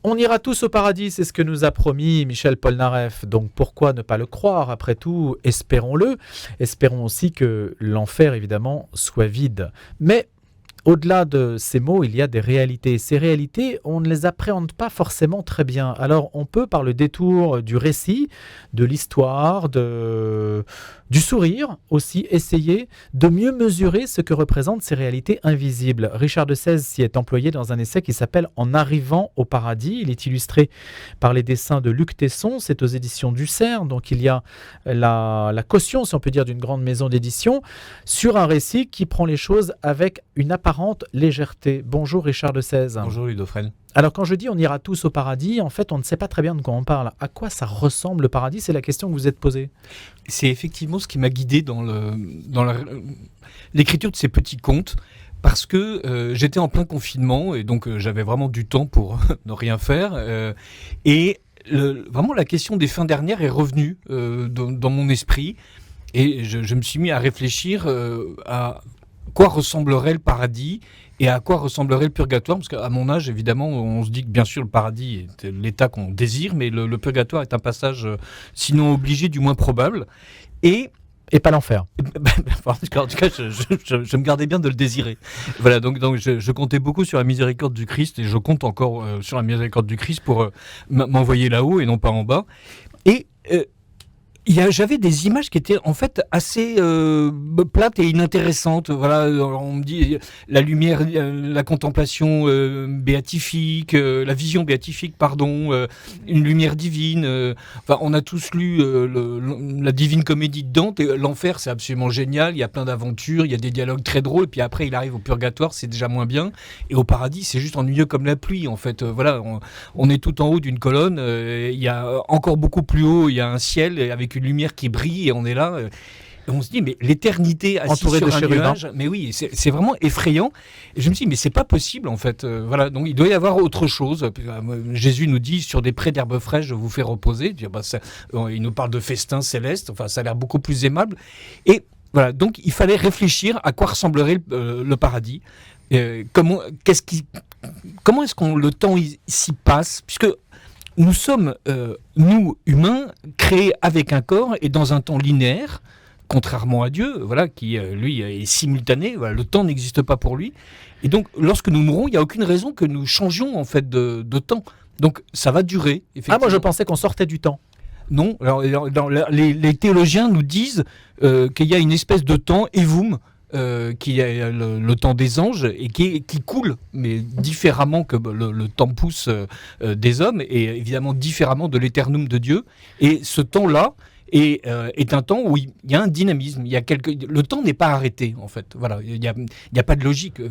On ira tous au paradis, c'est ce que nous a promis Michel Polnareff. Donc pourquoi ne pas le croire? Après tout, espérons-le. Espérons aussi que l'enfer, évidemment, soit vide. Mais au-delà de ces mots, il y a des réalités. Ces réalités, on ne les appréhende pas forcément très bien. Alors on peut, par le détour du récit, de l'histoire, du sourire aussi, essayer de mieux mesurer ce que représentent ces réalités invisibles. Richard de Sèze s'y est employé dans un essai qui s'appelle « En arrivant au paradis ». Il est illustré par les dessins de Luc Tesson. C'est aux éditions du CERN. Donc il y a la caution, si on peut dire, d'une grande maison d'édition sur un récit qui prend les choses avec une apparente légèreté. Bonjour Richard de Sèze. Bonjour Ludo Fresne. Alors quand je dis on ira tous au paradis, en fait on ne sait pas très bien de quoi on parle. À quoi ça ressemble le paradis? C'est la question que vous êtes posée. C'est effectivement ce qui m'a guidé dans l'écriture de ces petits contes, parce que j'étais en plein confinement et donc j'avais vraiment du temps pour ne rien faire. Vraiment la question des fins dernières est revenue dans mon esprit, et je me suis mis à réfléchir à quoi ressemblerait le paradis et à quoi ressemblerait le purgatoire, parce qu'à mon âge, évidemment, on se dit que bien sûr le paradis est l'état qu'on désire, mais le purgatoire est un passage, sinon obligé, du moins probable. Et pas l'enfer. En tout cas, je me gardais bien de le désirer. Voilà, donc je comptais beaucoup sur la miséricorde du Christ, et je compte encore sur la miséricorde du Christ pour m'envoyer là-haut et non pas en bas. Et j'avais des images qui étaient en fait assez plates et inintéressantes. Voilà, on me dit la lumière, la contemplation béatifique, la vision béatifique, pardon, une lumière divine. Enfin, on a tous lu la Divine Comédie de Dante. Et l'enfer, c'est absolument génial. Il y a plein d'aventures, il y a des dialogues très drôles. Et puis après, il arrive au purgatoire, c'est déjà moins bien. Et au paradis, c'est juste ennuyeux comme la pluie. En fait, voilà, on est tout en haut d'une colonne. Il y a encore beaucoup plus haut, il y a un ciel avec une lumière qui brille, et on est là, et on se dit mais l'éternité assis entouré sur de un chérubins. nuage, mais oui, c'est vraiment effrayant. Et je me suis dit mais c'est pas possible en fait. Voilà, donc il doit y avoir autre chose. Jésus nous dit sur des prés d'herbes fraîches je vous fais reposer. Il nous parle de festin céleste. Enfin, ça a l'air beaucoup plus aimable. Et voilà, donc il fallait réfléchir à quoi ressemblerait le paradis. Comment est-ce qu'on le temps s'y passe, puisque nous sommes, nous, humains, créés avec un corps et dans un temps linéaire, contrairement à Dieu, voilà, qui, lui, est simultané. Voilà, le temps n'existe pas pour lui. Et donc, lorsque nous mourrons, il n'y a aucune raison que nous changions, en fait, de temps. Donc, ça va durer, effectivement. Ah, moi, je pensais qu'on sortait du temps. Non, alors, les théologiens nous disent qu'il y a une espèce de temps, evum, qui est le temps des anges, et qui coule, mais différemment que le tempus des hommes, et évidemment différemment de l'éternum de Dieu. Et ce temps-là est un temps où il y a un dynamisme. Le temps n'est pas arrêté, en fait. Voilà, il n'y a pas de logique.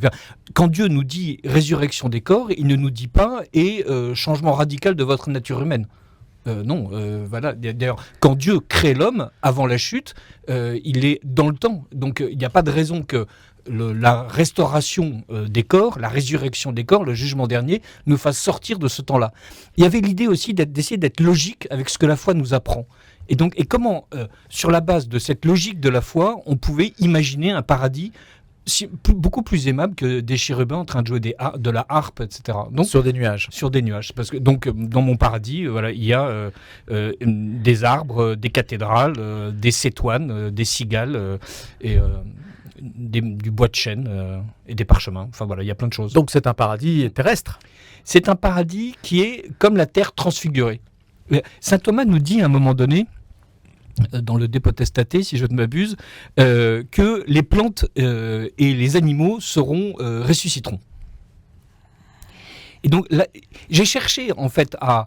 Quand Dieu nous dit résurrection des corps, il ne nous dit pas et changement radical de votre nature humaine. Non, voilà. D'ailleurs, quand Dieu crée l'homme avant la chute, il est dans le temps. Donc, il n'y a pas de raison que la restauration des corps, la résurrection des corps, le jugement dernier, nous fasse sortir de ce temps-là. Il y avait l'idée aussi d'essayer d'être logique avec ce que la foi nous apprend. Et comment, sur la base de cette logique de la foi, on pouvait imaginer un paradis beaucoup plus aimable que des chérubins en train de jouer de la harpe, etc. Donc, sur des nuages. Sur des nuages. Parce que donc, dans mon paradis, voilà, il y a des arbres, des cathédrales, des cétoines, des cigales, et du bois de chêne et des parchemins. Enfin voilà, il y a plein de choses. Donc c'est un paradis terrestre. C'est un paradis qui est comme la terre transfigurée. Saint Thomas nous dit à un moment donné, dans le De Potestate, si je ne m'abuse, que les plantes et les animaux ressusciteront. Et donc, là, j'ai cherché, en fait, à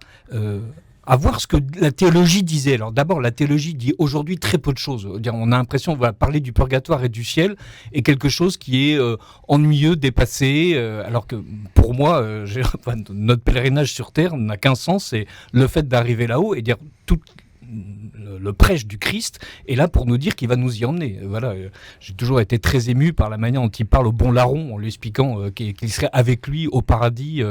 voir ce que la théologie disait. Alors d'abord, la théologie dit aujourd'hui très peu de choses. On a l'impression qu'on va parler du purgatoire et du ciel, et quelque chose qui est ennuyeux, dépassé, alors que pour moi, notre pèlerinage sur Terre n'a qu'un sens, c'est le fait d'arriver là-haut et dire tout le prêche du Christ est là pour nous dire qu'il va nous y emmener. Voilà, j'ai toujours été très ému par la manière dont il parle au bon larron en lui expliquant qu'il serait avec lui au paradis,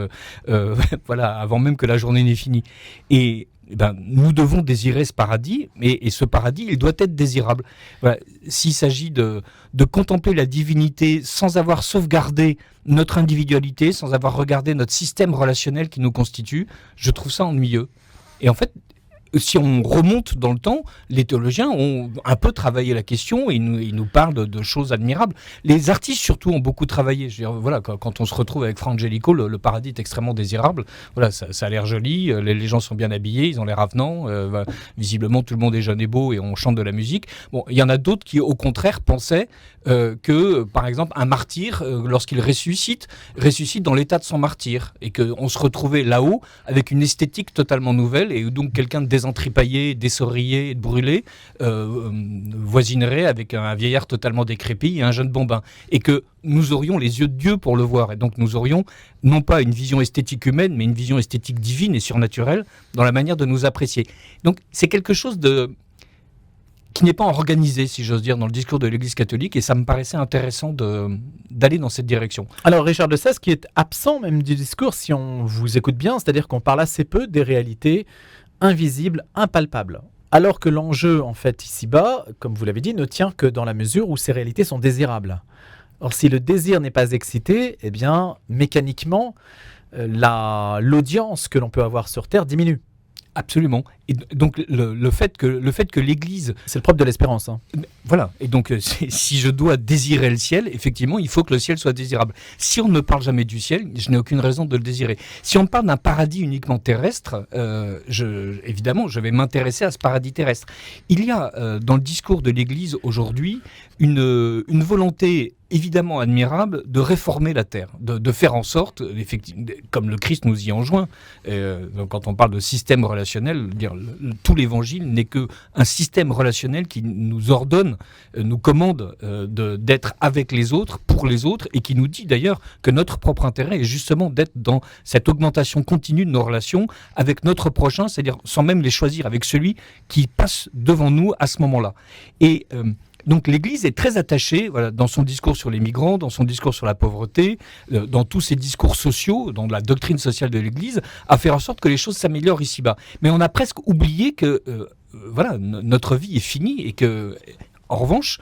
voilà, avant même que la journée n'ait fini. Et nous devons désirer ce paradis, et ce paradis, il doit être désirable. Voilà. S'il s'agit de contempler la divinité sans avoir sauvegardé notre individualité, sans avoir regardé notre système relationnel qui nous constitue, je trouve ça ennuyeux. Et en fait, si on remonte dans le temps, les théologiens ont un peu travaillé la question, et ils nous parlent de choses admirables. Les artistes surtout ont beaucoup travaillé. Je veux dire, voilà, quand on se retrouve avec Fra Angelico, le paradis est extrêmement désirable. Voilà, ça a l'air joli, les gens sont bien habillés, ils ont l'air avenants, visiblement tout le monde est jeune et beau et on chante de la musique. Bon, il y en a d'autres qui au contraire pensaient que, par exemple, un martyr, lorsqu'il ressuscite dans l'état de son martyr, et qu'on se retrouvait là-haut avec une esthétique totalement nouvelle, et donc quelqu'un de désentripaillé, d'essorillé et de brûlé voisinerait avec un vieillard totalement décrépit et un jeune bambin, et que nous aurions les yeux de Dieu pour le voir, et donc nous aurions non pas une vision esthétique humaine, mais une vision esthétique divine et surnaturelle dans la manière de nous apprécier. Donc c'est quelque chose qui n'est pas organisé, si j'ose dire, dans le discours de l'Église catholique, et ça me paraissait intéressant d'aller dans cette direction. Alors Richard de Sales, qui est absent même du discours, si on vous écoute bien, c'est-à-dire qu'on parle assez peu des réalités invisibles, impalpables. Alors que l'enjeu, en fait, ici-bas, comme vous l'avez dit, ne tient que dans la mesure où ces réalités sont désirables. Or, si le désir n'est pas excité, eh bien, mécaniquement, l'audience que l'on peut avoir sur Terre diminue. Absolument. Et donc le fait que l'Église... C'est le propre de l'espérance. Hein. Voilà. Et donc si je dois désirer le ciel, effectivement, il faut que le ciel soit désirable. Si on ne parle jamais du ciel, je n'ai aucune raison de le désirer. Si on parle d'un paradis uniquement terrestre, évidemment, je vais m'intéresser à ce paradis terrestre. Il y a dans le discours de l'Église aujourd'hui une volonté évidemment admirable de réformer la terre, de faire en sorte, comme le Christ nous y enjoint, donc quand on parle de système relationnel, tout l'évangile n'est qu'un système relationnel qui nous ordonne, nous commande d'être avec les autres, pour les autres, et qui nous dit d'ailleurs que notre propre intérêt est justement d'être dans cette augmentation continue de nos relations avec notre prochain, c'est-à-dire sans même les choisir, avec celui qui passe devant nous à ce moment-là. Et donc l'Église est très attachée, voilà, dans son discours sur les migrants, dans son discours sur la pauvreté, dans tous ses discours sociaux, dans la doctrine sociale de l'Église, à faire en sorte que les choses s'améliorent ici-bas. Mais on a presque oublié que notre vie est finie, et que, en revanche,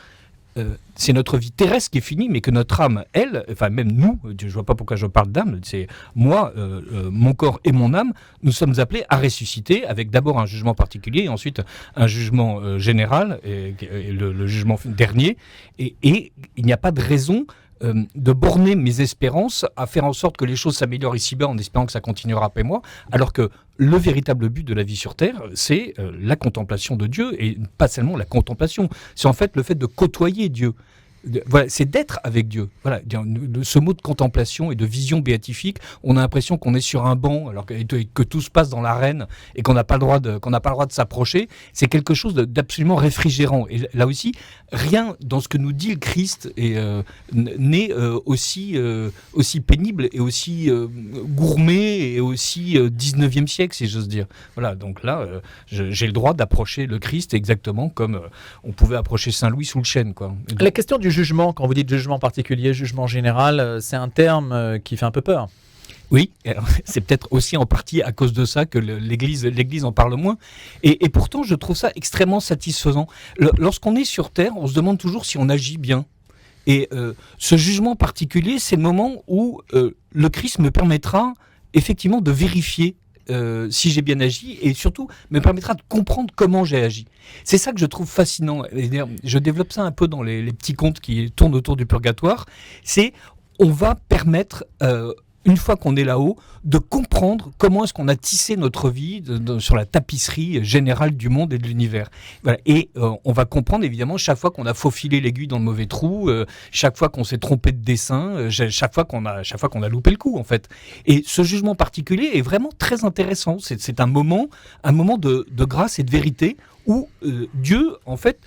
c'est notre vie terrestre qui est finie, mais que notre âme, elle, enfin même nous, je ne vois pas pourquoi je parle d'âme, c'est moi, mon corps et mon âme, nous sommes appelés à ressusciter, avec d'abord un jugement particulier, et ensuite un jugement général, et le jugement dernier, et il n'y a pas de raison de borner mes espérances à faire en sorte que les choses s'améliorent ici-bas en espérant que ça continuera après moi, alors que le véritable but de la vie sur Terre, c'est la contemplation de Dieu, et pas seulement la contemplation, c'est en fait le fait de côtoyer Dieu. Voilà, c'est d'être avec Dieu. Voilà, ce mot de contemplation et de vision béatifique, on a l'impression qu'on est sur un banc, alors que tout se passe dans l'arène et qu'on n'a pas le droit de s'approcher. C'est quelque chose d'absolument réfrigérant. Et là aussi, rien dans ce que nous dit le Christ n'est aussi pénible et aussi gourmet et aussi 19e siècle, si j'ose dire. Voilà, donc là, j'ai le droit d'approcher le Christ exactement comme on pouvait approcher Saint-Louis sous le chêne, quoi. La question du jugement, quand vous dites jugement particulier, jugement général, c'est un terme qui fait un peu peur. Oui, c'est peut-être aussi en partie à cause de ça que l'Église en parle moins. Et pourtant, je trouve ça extrêmement satisfaisant. Lorsqu'on est sur Terre, on se demande toujours si on agit bien. Et ce jugement particulier, c'est le moment où le Christ me permettra effectivement de vérifier si j'ai bien agi, et surtout me permettra de comprendre comment j'ai agi. C'est ça que je trouve fascinant. Je développe ça un peu dans les petits contes qui tournent autour du purgatoire. On va permettre, une fois qu'on est là-haut, de comprendre comment est-ce qu'on a tissé notre vie sur la tapisserie générale du monde et de l'univers. Voilà. Et on va comprendre évidemment chaque fois qu'on a faufilé l'aiguille dans le mauvais trou, chaque fois qu'on s'est trompé de dessin, chaque fois qu'on a loupé le coup en fait. Et ce jugement particulier est vraiment très intéressant. C'est un moment de grâce et de vérité où Dieu en fait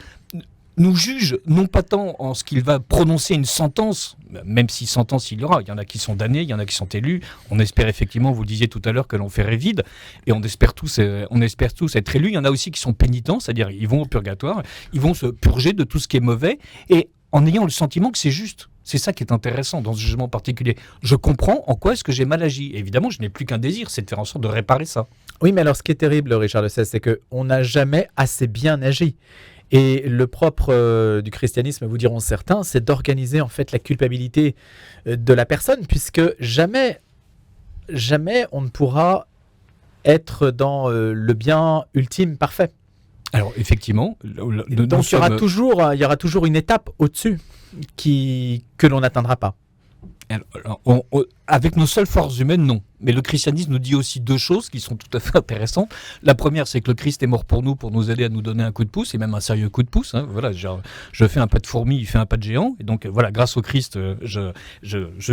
nous juge non pas tant en ce qu'il va prononcer une sentence, même si sentence il y aura, il y en a qui sont damnés, il y en a qui sont élus, on espère effectivement, vous le disiez tout à l'heure, que l'enfer est vide, et on espère tous être élus, il y en a aussi qui sont pénitents, c'est-à-dire ils vont au purgatoire, ils vont se purger de tout ce qui est mauvais, et en ayant le sentiment que c'est juste. C'est ça qui est intéressant dans ce jugement particulier. Je comprends en quoi est-ce que j'ai mal agi. Et évidemment, je n'ai plus qu'un désir, c'est de faire en sorte de réparer ça. Oui, mais alors ce qui est terrible, Richard de Sèze, c'est qu'on n'a jamais assez bien agi. Et le propre du christianisme, vous diront certains, c'est d'organiser en fait la culpabilité de la personne, puisque jamais, jamais on ne pourra être dans le bien ultime parfait. Alors effectivement, Donc il y aura toujours une étape au-dessus que l'on n'atteindra pas. Alors, avec nos seules forces humaines, non. Mais le christianisme nous dit aussi deux choses qui sont tout à fait intéressantes. La première, c'est que le Christ est mort pour nous aider à nous donner un coup de pouce, et même un sérieux coup de pouce. Hein. Voilà, je fais un pas de fourmi, il fait un pas de géant. Et donc, voilà, grâce au Christ, je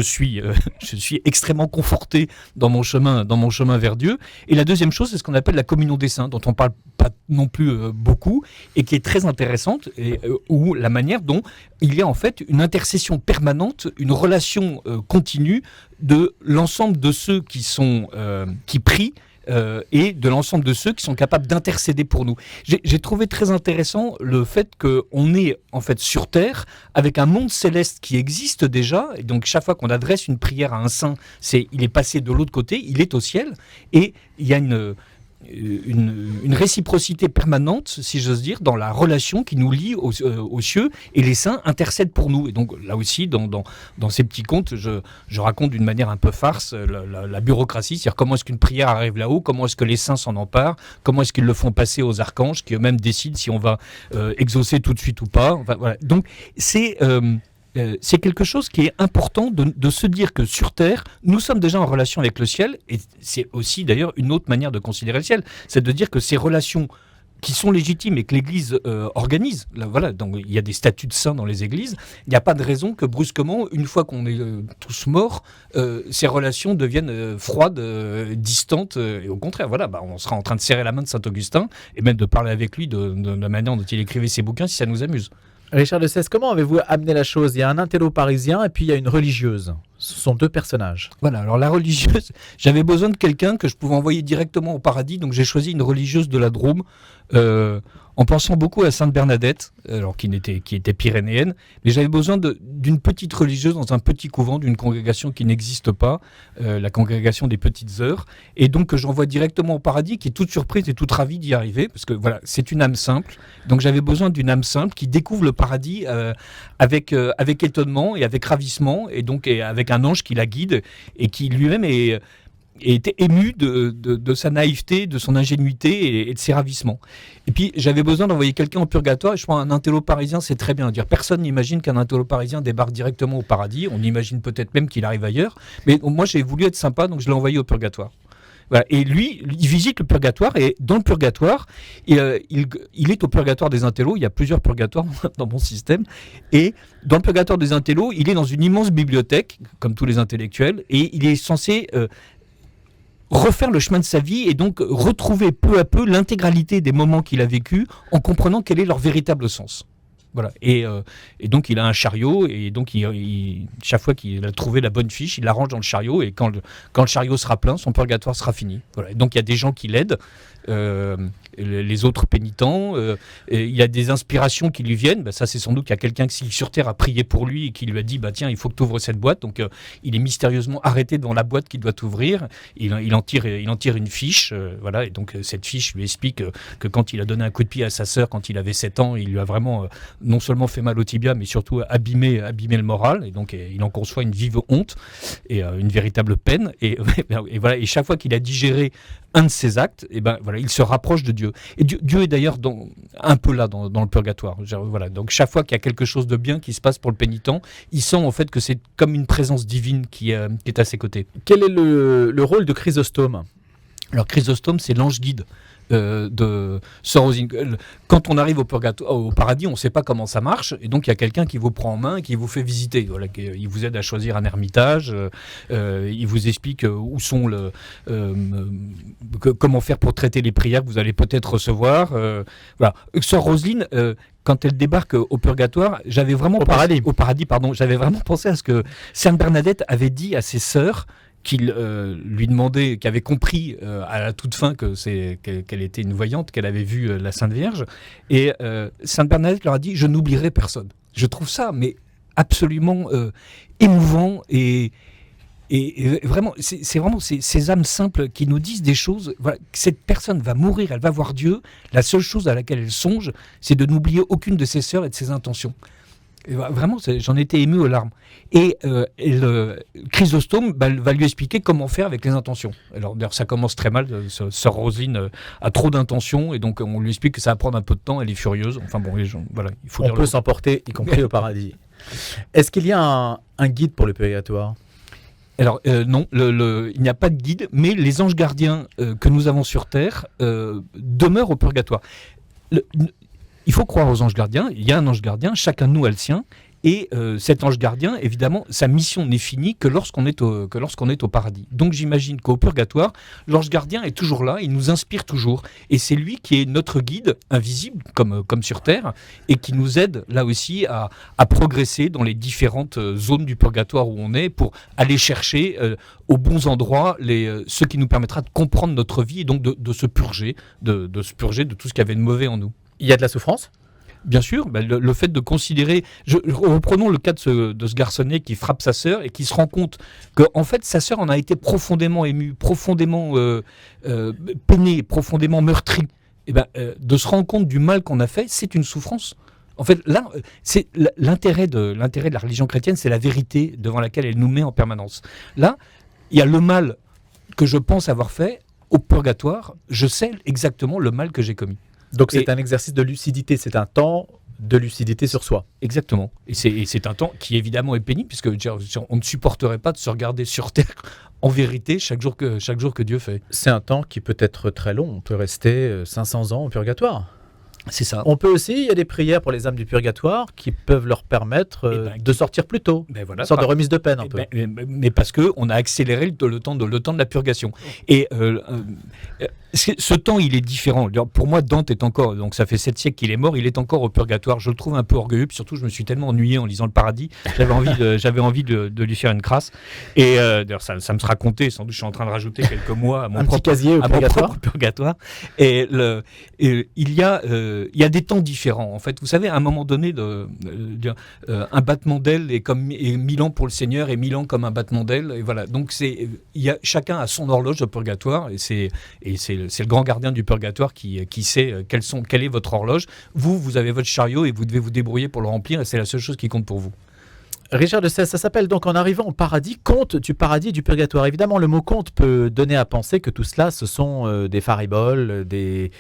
suis extrêmement conforté dans mon chemin vers Dieu. Et la deuxième chose, c'est ce qu'on appelle la communion des saints, dont on parle pas non plus beaucoup, et qui est très intéressante, où la manière dont il y a en fait une intercession permanente, une relation continue de l'ensemble de ceux qui prient et de l'ensemble de ceux qui sont capables d'intercéder pour nous. J'ai trouvé très intéressant le fait qu'on est en fait sur Terre avec un monde céleste qui existe déjà, et donc chaque fois qu'on adresse une prière à un saint, il est passé de l'autre côté, il est au ciel, et il y a une réciprocité permanente, si j'ose dire, dans la relation qui nous lie aux cieux, et les saints intercèdent pour nous. Et donc là aussi, dans ces petits contes, je raconte d'une manière un peu farce la bureaucratie, c'est-à-dire comment est-ce qu'une prière arrive là-haut, comment est-ce que les saints s'en emparent, comment est-ce qu'ils le font passer aux archanges, qui eux-mêmes décident si on va exaucer tout de suite ou pas. Enfin, voilà. Donc c'est quelque chose qui est important de se dire que sur Terre, nous sommes déjà en relation avec le ciel, et c'est aussi d'ailleurs une autre manière de considérer le ciel, c'est de dire que ces relations qui sont légitimes et que l'Église organise, là, voilà, donc il y a des statuts de saints dans les églises, il n'y a pas de raison que brusquement, une fois qu'on est tous morts, ces relations deviennent froides, distantes, et au contraire, voilà, on sera en train de serrer la main de Saint-Augustin, et même de parler avec lui de la manière dont il écrivait ses bouquins, si ça nous amuse. Richard de Sèze, comment avez-vous amené la chose? Il y a un intello parisien et puis il y a une religieuse. Ce sont deux personnages. Voilà, alors la religieuse, j'avais besoin de quelqu'un que je pouvais envoyer directement au paradis, donc j'ai choisi une religieuse de la Drôme, en pensant beaucoup à Sainte Bernadette, alors qui était pyrénéenne, mais j'avais besoin d'une petite religieuse dans un petit couvent d'une congrégation qui n'existe pas, la congrégation des Petites Heures, et donc que j'envoie directement au paradis, qui est toute surprise et toute ravie d'y arriver, parce que voilà, c'est une âme simple, donc j'avais besoin d'une âme simple qui découvre le paradis avec étonnement et avec ravissement, et donc avec un ange qui la guide, et qui lui-même était ému de sa naïveté, de son ingénuité et de ses ravissements. Et puis j'avais besoin d'envoyer quelqu'un au purgatoire, et je pense qu'un intello parisien, c'est très bien. Dire, personne n'imagine qu'un intello parisien débarque directement au paradis, on imagine peut-être même qu'il arrive ailleurs, mais moi j'ai voulu être sympa, donc je l'ai envoyé au purgatoire. Voilà. Et lui, il visite le purgatoire, et dans le purgatoire, il est au purgatoire des intellos, il y a plusieurs purgatoires dans mon système, et dans le purgatoire des intellos, il est dans une immense bibliothèque, comme tous les intellectuels, et il est censé refaire le chemin de sa vie et donc retrouver peu à peu l'intégralité des moments qu'il a vécus en comprenant quel est leur véritable sens. Voilà. Et donc il a un chariot, et donc chaque fois qu'il a trouvé la bonne fiche, il la range dans le chariot, et quand le chariot sera plein, son purgatoire sera fini. Voilà. Et donc il y a des gens qui l'aident, les autres pénitents, il y a des inspirations qui lui viennent, ça c'est sans doute qu'il y a quelqu'un qui sur Terre a prié pour lui et qui lui a dit tiens, il faut que tu ouvres cette boîte, donc il est mystérieusement arrêté devant la boîte qu'il doit ouvrir, il en tire une fiche, voilà, et donc cette fiche lui explique que quand il a donné un coup de pied à sa sœur quand il avait 7 ans, il lui a vraiment non seulement fait mal au tibia, mais surtout abîmé le moral, et donc il en conçoit une vive honte et une véritable peine, et voilà, et chaque fois qu'il a digéré un de ses actes, et voilà, il se rapproche de Dieu. Et Dieu est d'ailleurs un peu là dans le purgatoire. Voilà, donc chaque fois qu'il y a quelque chose de bien qui se passe pour le pénitent, il sent en fait que c'est comme une présence divine qui est à ses côtés. Quel est le rôle de Chrysostome? Alors Chrysostome, c'est l'ange guide de Sœur Rosine. Quand on arrive au paradis, on ne sait pas comment ça marche, et donc il y a quelqu'un qui vous prend en main et qui vous fait visiter. Voilà, il vous aide à choisir un ermitage, il vous explique où sont comment faire pour traiter les prières que vous allez peut-être recevoir. Voilà. Sœur Roselyne, quand elle débarque au purgatoire, j'avais vraiment j'avais vraiment pensé à ce que Sainte Bernadette avait dit à ses sœurs, qui lui demandait, qui avait compris à la toute fin qu'elle était une voyante, qu'elle avait vu la Sainte Vierge, et Sainte Bernadette leur a dit « Je n'oublierai personne ». Je trouve ça mais absolument émouvant et Et vraiment, c'est vraiment ces âmes simples qui nous disent des choses. Voilà, cette personne va mourir, elle va voir Dieu. La seule chose à laquelle elle songe, c'est de n'oublier aucune de ses sœurs et de ses intentions. Et vraiment, j'en étais ému aux larmes. Et Chrysostome va lui expliquer comment faire avec les intentions. Alors, d'ailleurs, ça commence très mal. Sœur Roselyne a trop d'intentions, et donc on lui explique que ça va prendre un peu de temps. Elle est furieuse. Enfin bon, les gens, voilà, il faut. On peut s'emporter, y compris au paradis. Est-ce qu'il y a un guide pour le purgatoire ? Alors non, il n'y a pas de guide, mais les anges gardiens que nous avons sur Terre demeurent au purgatoire. Il faut croire aux anges gardiens, il y a un ange gardien, chacun de nous a le sien, et cet ange gardien, évidemment, sa mission n'est finie que lorsqu'on est au paradis. Donc j'imagine qu'au purgatoire, l'ange gardien est toujours là, il nous inspire toujours, et c'est lui qui est notre guide invisible, comme sur Terre, et qui nous aide là aussi à progresser dans les différentes zones du purgatoire où on est, pour aller chercher aux bons endroits ce qui nous permettra de comprendre notre vie, et donc de se purger, de se purger de tout ce qu'il y avait de mauvais en nous. Il y a de la souffrance ? Bien sûr, le fait de considérer... Reprenons le cas de ce garçonnet qui frappe sa sœur et qui se rend compte qu'en fait, sa sœur en a été profondément émue, profondément peinée, profondément meurtrie. De se rendre compte du mal qu'on a fait, c'est une souffrance. En fait, là, c'est l'intérêt de la religion chrétienne, c'est la vérité devant laquelle elle nous met en permanence. Là, il y a le mal que je pense avoir fait au purgatoire. Je sais exactement le mal que j'ai commis. Donc c'est un exercice de lucidité, c'est un temps de lucidité sur soi. Exactement. Et c'est un temps qui évidemment est pénible, puisque on ne supporterait pas de se regarder sur Terre en vérité chaque jour que Dieu fait. C'est un temps qui peut être très long, on peut rester 500 ans au purgatoire. C'est ça. On peut aussi, il y a des prières pour les âmes du purgatoire qui peuvent leur permettre de sortir plus tôt. Voilà, une sorte de remise de peine un peu. Mais parce qu'on a accéléré le temps de la purgation. Et ce temps, il est différent. Pour moi, Dante est encore, donc ça fait 7 siècles qu'il est mort, il est encore au purgatoire. Je le trouve un peu orgueilleux, puis surtout, je me suis tellement ennuyé en lisant le Paradis. J'avais envie de lui faire une crasse. Et d'ailleurs, ça me sera compté. Sans doute, je suis en train de rajouter quelques mois à mon propre purgatoire. Et il y a des temps différents. En fait, vous savez, à un moment donné, un battement d'aile est comme 1000 ans pour le Seigneur et 1000 ans comme un battement d'aile. Et voilà. Donc, chacun a son horloge au purgatoire, et c'est le grand gardien du purgatoire qui sait quelle est votre horloge. Vous avez votre chariot et vous devez vous débrouiller pour le remplir, et c'est la seule chose qui compte pour vous. Richard de Sèze, ça s'appelle donc En arrivant au paradis, conte du paradis et du purgatoire. Évidemment, le mot conte peut donner à penser que tout cela, ce sont des fariboles, des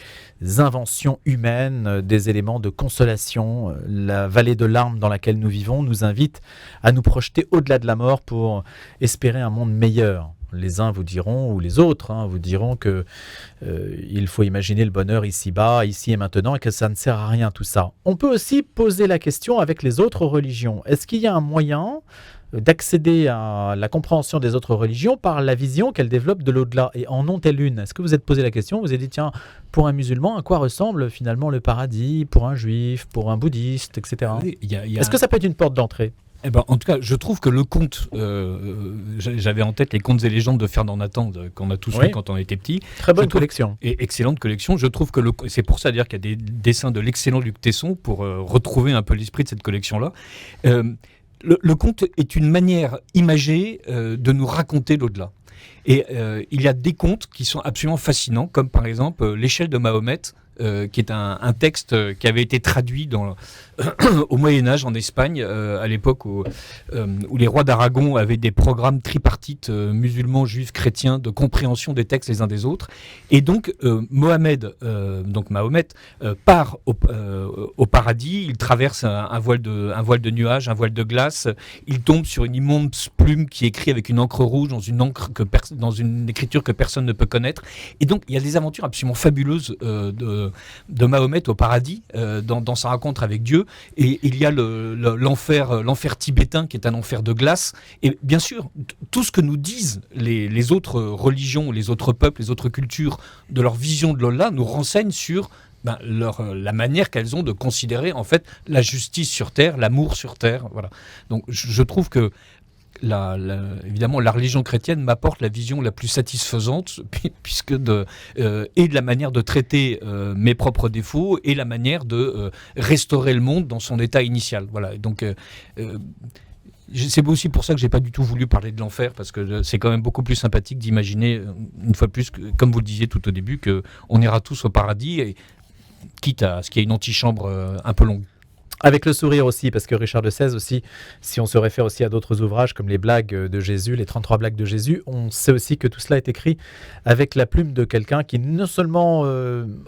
inventions humaines, des éléments de consolation. La vallée de larmes dans laquelle nous vivons nous invite à nous projeter au-delà de la mort pour espérer un monde meilleur. Les uns vous diront, ou les autres vous diront que il faut imaginer le bonheur ici-bas, ici et maintenant, et que ça ne sert à rien tout ça. On peut aussi poser la question avec les autres religions. Est-ce qu'il y a un moyen d'accéder à la compréhension des autres religions par la vision qu'elles développent de l'au-delà? Et en ont-elles une? Est-ce que vous êtes posé la question? Vous avez dit, tiens, pour un musulman, à quoi ressemble finalement le paradis? Pour un juif, pour un bouddhiste, etc. Oui, Est-ce que ça peut être une porte d'entrée? En tout cas, je trouve que le conte, j'avais en tête les contes et légendes de Fernand Nathan qu'on a tous lu quand on était petit. Très bonne collection. Et excellente collection. Je trouve que c'est pour ça d'ailleurs qu'il y a des dessins de l'excellent Luc Tesson pour retrouver un peu l'esprit de cette collection-là. Le conte est une manière imagée de nous raconter l'au-delà. Et il y a des contes qui sont absolument fascinants, comme par exemple L'échelle de Mahomet, qui est un texte qui avait été traduit au Moyen-Âge en Espagne, à l'époque où les rois d'Aragon avaient des programmes tripartites musulmans, juifs, chrétiens, de compréhension des textes les uns des autres. Et donc Mahomet part au paradis, il traverse un voile de nuages, un voile de glace, il tombe sur une immense plume qui écrit avec une encre rouge dans une écriture que personne ne peut connaître. Et donc il y a des aventures absolument fabuleuses de Mahomet au paradis, dans sa rencontre avec Dieu. Et il y a l'enfer tibétain qui est un enfer de glace. Et bien sûr, tout ce que nous disent les autres religions, les autres peuples, les autres cultures de leur vision de l'au-delà nous renseignent sur la manière qu'elles ont de considérer en fait la justice sur Terre, l'amour sur Terre. Voilà. Donc je trouve que évidemment, la religion chrétienne m'apporte la vision la plus satisfaisante, puisque de la manière de traiter mes propres défauts et la manière de restaurer le monde dans son état initial. Voilà. Donc, C'est aussi pour ça que j'ai pas du tout voulu parler de l'enfer, parce que c'est quand même beaucoup plus sympathique d'imaginer, une fois de plus, comme vous le disiez tout au début, qu'on ira tous au paradis, et quitte à ce qu'il y ait une antichambre un peu longue. Avec le sourire aussi, parce que Richard de Sèze aussi, si on se réfère aussi à d'autres ouvrages comme les blagues de Jésus, les 33 blagues de Jésus, on sait aussi que tout cela est écrit avec la plume de quelqu'un qui non seulement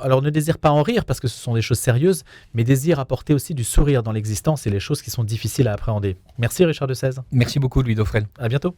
alors ne désire pas en rire, parce que ce sont des choses sérieuses, mais désire apporter aussi du sourire dans l'existence et les choses qui sont difficiles à appréhender. Merci Richard de Sèze. Merci beaucoup, Louis Dauphren. À bientôt.